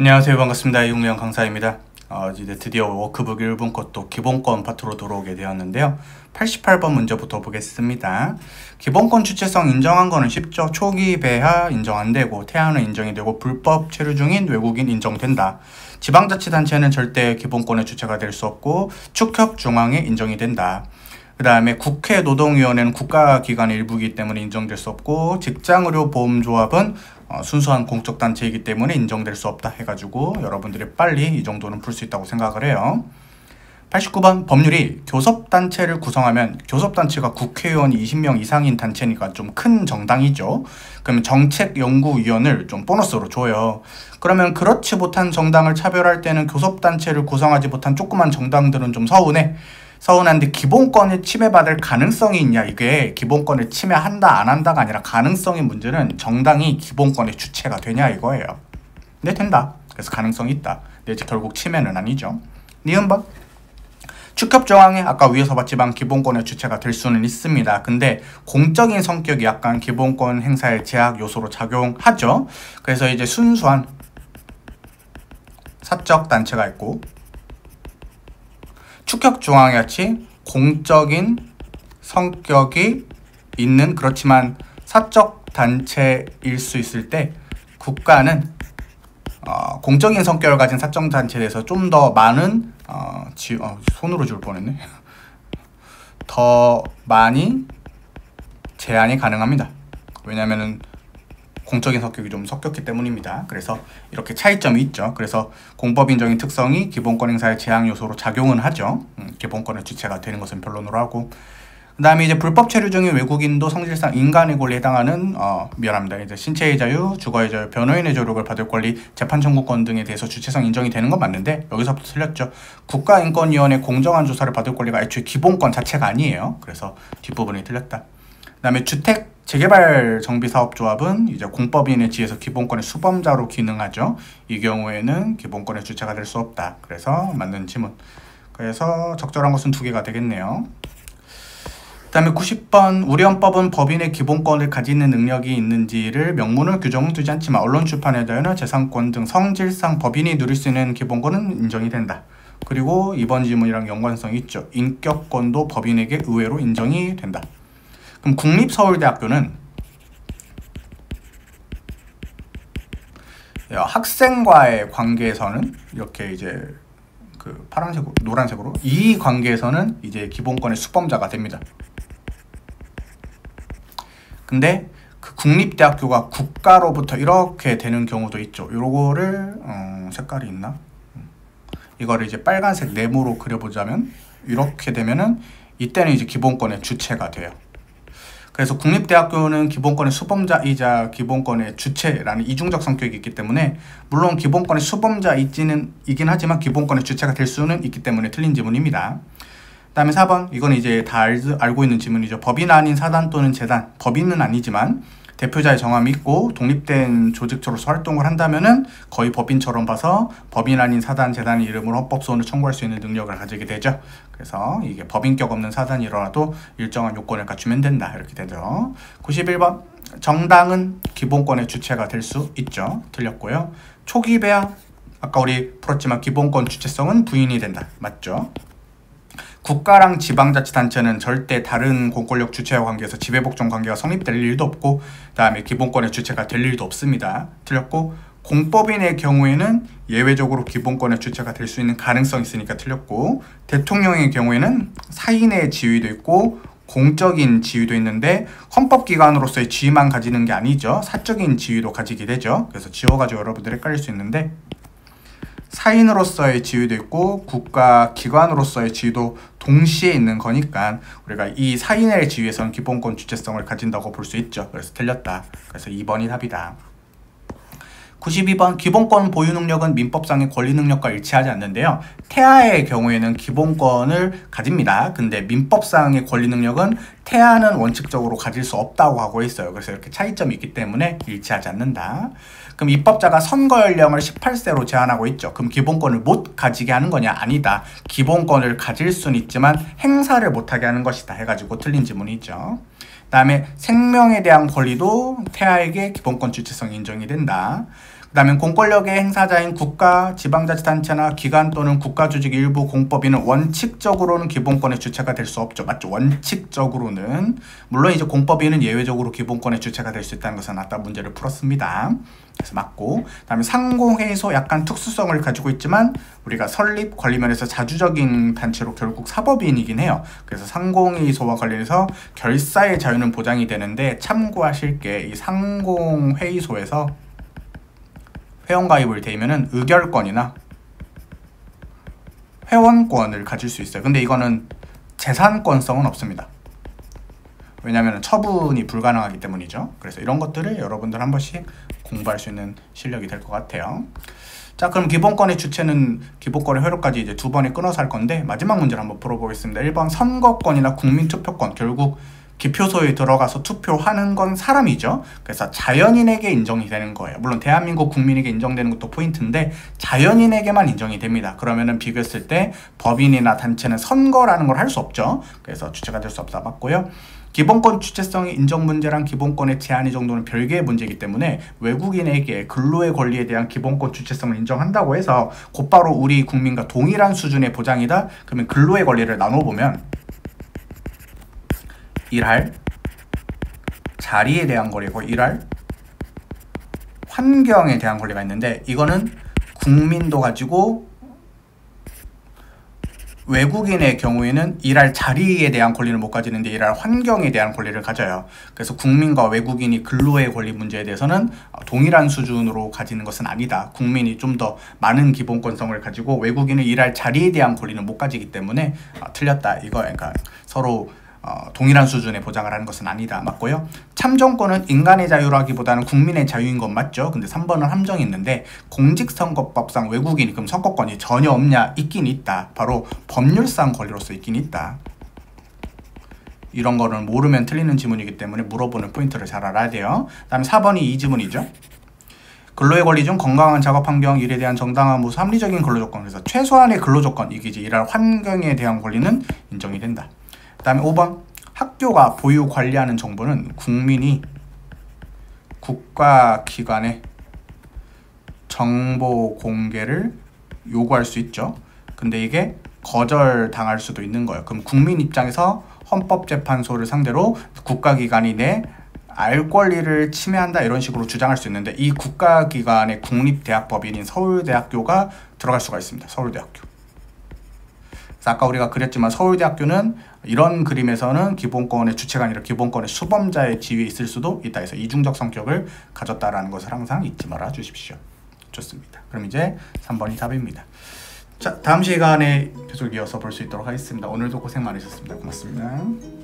안녕하세요. 반갑습니다. 이웅영 강사입니다. 이제 드디어 워크북 1분 것도 기본권 파트로 들어오게 되었는데요. 88번 문제부터 보겠습니다. 기본권 주체성 인정한 거는 쉽죠. 초기 배하 인정 안 되고 태아는 인정이 되고 불법 체류 중인 외국인 인정된다. 지방자치단체는 절대 기본권의 주체가 될 수 없고 축협중앙에 인정이 된다. 그 다음에 국회 노동위원회는 국가기관의 일부이기 때문에 인정될 수 없고 직장의료보험조합은 순수한 공적단체이기 때문에 인정될 수 없다 해가지고 여러분들이 빨리 이 정도는 풀 수 있다고 생각을 해요. 89번 법률이 교섭단체를 구성하면 교섭단체가 국회의원이 20명 이상인 단체니까 좀 큰 정당이죠. 그러면 정책연구위원을 좀 보너스로 줘요. 그러면 그렇지 못한 정당을 차별할 때는 교섭단체를 구성하지 못한 조그만 정당들은 좀 서운한데 기본권을 침해받을 가능성이 있냐. 이게 기본권을 침해한다 안 한다가 아니라 가능성의 문제는 정당이 기본권의 주체가 되냐 이거예요. 네, 된다. 그래서 가능성이 있다. 근데 이제 결국 침해는 아니죠. 니은번 축협중앙에 아까 위에서 봤지만 기본권의 주체가 될 수는 있습니다. 근데 공적인 성격이 약간 기본권 행사의 제약 요소로 작용하죠. 그래서 이제 순수한 사적 단체가 있고 축협중앙에 같이 공적인 성격이 있는 그렇지만 사적 단체일 수 있을 때 국가는 공적인 성격을 가진 사적 단체에 대해서 좀 더 많은 손으로 줄 뻔했네. 더 많이 제한이 가능합니다. 왜냐하면은 공적인 성격이 좀 섞였기 때문입니다. 그래서 이렇게 차이점이 있죠. 그래서 공법인정의 특성이 기본권 행사의 제한 요소로 작용은 하죠. 기본권의 주체가 되는 것은 변론으로 하고, 그 다음에 이제 불법 체류 중인 외국인도 성질상 인간의 권리에 해당하는 이제 신체의 자유, 주거의 자유, 변호인의 조력을 받을 권리, 재판 청구권 등에 대해서 주체성 인정이 되는 건 맞는데 여기서부터 틀렸죠. 국가인권위원회 공정한 조사를 받을 권리가 애초에 기본권 자체가 아니에요. 그래서 뒷부분이 틀렸다. 그 다음에 주택 재개발 정비사업조합은 이제 공법인에 지에서 기본권의 수범자로 기능하죠. 이 경우에는 기본권의 주체가 될 수 없다. 그래서 맞는 지문. 그래서 적절한 것은 2개가 되겠네요. 그 다음에 90번 우리 헌법은 법인의 기본권을 가지는 능력이 있는지를 명문을 규정은 두지 않지만 언론 출판에 대한 재산권 등 성질상 법인이 누릴 수 있는 기본권은 인정이 된다. 그리고 이번 지문이랑 연관성이 있죠. 인격권도 법인에게 의외로 인정이 된다. 그럼 국립서울대학교는 학생과의 관계에서는 이렇게 이제 그 파란색으로 노란색으로 이 관계에서는 이제 기본권의 수범자가 됩니다. 근데 그 국립대학교가 국가로부터 이렇게 되는 경우도 있죠. 요거를 색깔이 있나? 이거를 이제 빨간색 네모로 그려보자면 이렇게 되면은 이때는 이제 기본권의 주체가 돼요. 그래서 국립대학교는 기본권의 수범자이자 기본권의 주체라는 이중적 성격이 있기 때문에 물론 기본권의 수범자이긴 하지만 기본권의 주체가 될 수는 있기 때문에 틀린 지문입니다. 그 다음에 4번 이건 이제 다 알고 있는 지문이죠. 법인 아닌 사단 또는 재단, 법인은 아니지만 대표자의 정함이 있고 독립된 조직처로서 활동을 한다면은 거의 법인처럼 봐서 법인 아닌 사단, 재단의 이름으로 헌법소원을 청구할 수 있는 능력을 가지게 되죠. 그래서 이게 법인격 없는 사단이라도 일정한 요건을 갖추면 된다. 이렇게 되죠. 91번 정당은 기본권의 주체가 될 수 있죠. 틀렸고요. 초기 배하 아까 우리 풀었지만 기본권 주체성은 부인이 된다. 맞죠? 국가랑 지방자치단체는 절대 다른 공권력 주체와 관계에서 지배복종 관계가 성립될 일도 없고 그 다음에 기본권의 주체가 될 일도 없습니다. 틀렸고 공법인의 경우에는 예외적으로 기본권의 주체가 될 수 있는 가능성이 있으니까 틀렸고 대통령의 경우에는 사인의 지위도 있고 공적인 지위도 있는데 헌법기관으로서의 지위만 가지는 게 아니죠. 사적인 지위도 가지게 되죠. 그래서 지워가지고 여러분들 헷갈릴 수 있는데 사인으로서의 지위도 있고 국가기관으로서의 지위도 동시에 있는 거니까 우리가 이 사인의 지위에서는 기본권 주체성을 가진다고 볼 수 있죠. 그래서 틀렸다. 그래서 2번이 답이다. 92번 기본권 보유 능력은 민법상의 권리 능력과 일치하지 않는데요. 태아의 경우에는 기본권을 가집니다. 근데 민법상의 권리 능력은 태아는 원칙적으로 가질 수 없다고 하고 있어요. 그래서 이렇게 차이점이 있기 때문에 일치하지 않는다. 그럼 입법자가 선거 연령을 18세로 제한하고 있죠. 그럼 기본권을 못 가지게 하는 거냐? 아니다. 기본권을 가질 수는 있지만 행사를 못하게 하는 것이다 해가지고 틀린 지문이죠. 그 다음에 생명에 대한 권리도 태아에게 기본권 주체성이 인정이 된다. 그 다음에 공권력의 행사자인 국가, 지방자치단체나 기관 또는 국가조직 일부 공법인은 원칙적으로는 기본권의 주체가 될 수 없죠. 맞죠? 원칙적으로는. 물론 이제 공법인은 예외적으로 기본권의 주체가 될 수 있다는 것은 아까 문제를 풀었습니다. 그래서 맞고, 그 다음에 상공회의소 약간 특수성을 가지고 있지만 우리가 설립, 관리면에서 자주적인 단체로 결국 사법인이긴 해요. 그래서 상공회의소와 관련해서 결사의 자유는 보장이 되는데 참고하실 게 이 상공회의소에서 회원가입을 되면은 의결권이나 회원권을 가질 수 있어요. 근데 이거는 재산권성은 없습니다. 왜냐하면 처분이 불가능하기 때문이죠. 그래서 이런 것들을 여러분들 한 번씩 공부할 수 있는 실력이 될 것 같아요. 자, 그럼 기본권의 주체는 기본권의 회로까지 이제 두 번에 끊어서 할 건데 마지막 문제를 한번 풀어보겠습니다. 1번 선거권이나 국민투표권. 결국 기표소에 들어가서 투표하는 건 사람이죠. 그래서 자연인에게 인정이 되는 거예요. 물론 대한민국 국민에게 인정되는 것도 포인트인데 자연인에게만 인정이 됩니다. 그러면은 비교했을 때 법인이나 단체는 선거라는 걸 할 수 없죠. 그래서 주체가 될 수 없다 맞고요. 기본권 주체성의 인정 문제랑 기본권의 제한이 정도는 별개의 문제이기 때문에 외국인에게 근로의 권리에 대한 기본권 주체성을 인정한다고 해서 곧바로 우리 국민과 동일한 수준의 보장이다? 그러면 근로의 권리를 나눠보면 일할 자리에 대한 권리고 일할 환경에 대한 권리가 있는데 이거는 국민도 가지고 외국인의 경우에는 일할 자리에 대한 권리를 못 가지는데 일할 환경에 대한 권리를 가져요. 그래서 국민과 외국인이 근로의 권리 문제에 대해서는 동일한 수준으로 가지는 것은 아니다. 국민이 좀 더 많은 기본권성을 가지고 외국인은 일할 자리에 대한 권리는 못 가지기 때문에 틀렸다. 이거 그러니까 서로 동일한 수준의 보장을 하는 것은 아니다. 맞고요. 참정권은 인간의 자유라기보다는 국민의 자유인 건 맞죠. 근데 3번은 함정이 있는데 공직선거법상 외국인이 그럼 선거권이 전혀 없냐? 있긴 있다. 바로 법률상 권리로서 있긴 있다. 이런 거는 모르면 틀리는 지문이기 때문에 물어보는 포인트를 잘 알아야 돼요. 그 다음에 4번이 이 지문이죠. 근로의 권리 중 건강한 작업환경, 일에 대한 정당한 무수, 합리적인 근로조건. 그래서 최소한의 근로조건, 이게 이제 일할 환경에 대한 권리는 인정이 된다. 그 다음에 5번 학교가 보유 관리하는 정보는 국민이 국가기관에 정보 공개를 요구할 수 있죠. 근데 이게 거절당할 수도 있는 거예요. 그럼 국민 입장에서 헌법재판소를 상대로 국가기관이 내 알 권리를 침해한다 이런 식으로 주장할 수 있는데 이 국가기관의 국립대학법인인 서울대학교가 들어갈 수가 있습니다. 서울대학교. 아까 우리가 그렸지만 서울대학교는 이런 그림에서는 기본권의 주체가 아니라 기본권의 수범자의 지위에 있을 수도 있다 해서 이중적 성격을 가졌다라는 것을 항상 잊지 말아 주십시오. 좋습니다. 그럼 이제 3번이 답입니다. 자, 다음 시간에 계속 이어서 볼 수 있도록 하겠습니다. 오늘도 고생 많으셨습니다. 고맙습니다.